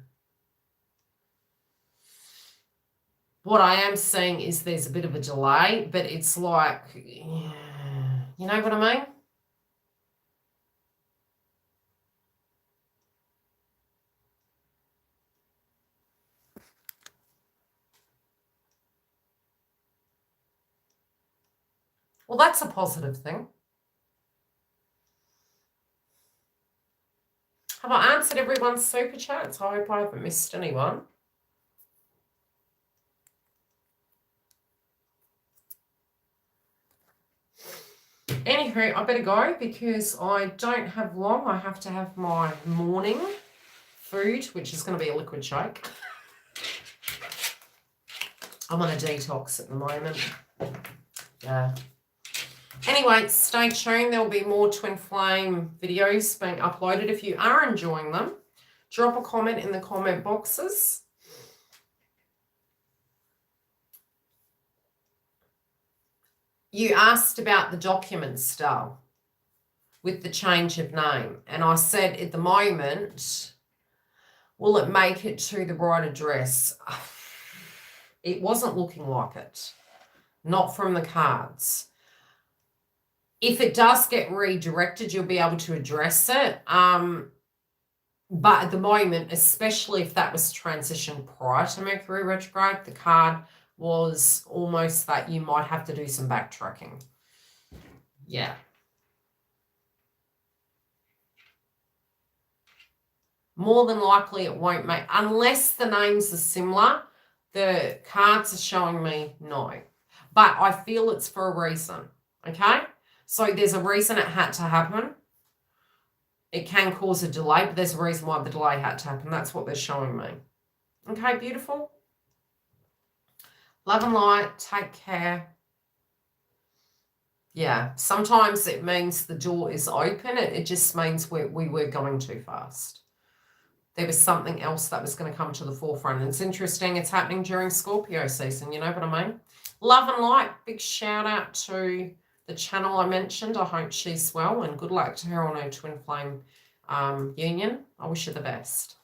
What I am seeing is there's a bit of a delay, but it's like, yeah, you know what I mean? Well, that's a positive thing. Have I answered everyone's super chats? I hope I haven't missed anyone. Anywho, I better go because I don't have long. I have to have my morning food, which is going to be a liquid shake. I'm on a detox at the moment. Yeah. Anyway, stay tuned. There will be more twin flame videos being uploaded. If you are enjoying them, drop a comment in the comment boxes. You asked about the document style with the change of name. And I said at the moment, will it make it to the right address? It wasn't looking like it. Not from the cards. If it does get redirected, you'll be able to address it. But at the moment, especially if that was transitioned prior to Mercury retrograde, the card was almost that you might have to do some backtracking. Yeah. More than likely it won't make, unless the names are similar, the cards are showing me no. But I feel it's for a reason, okay? So there's a reason it had to happen. It can cause a delay, but there's a reason why the delay had to happen. That's what they're showing me. Okay, beautiful. Love and light. Take care. Yeah, sometimes it means the door is open. It just means we were going too fast. There was something else that was going to come to the forefront. And it's interesting. It's happening during Scorpio season. You know what I mean? Love and light. Big shout out to the channel I mentioned. I hope she's well, and good luck to her on her twin flame union. I wish her the best.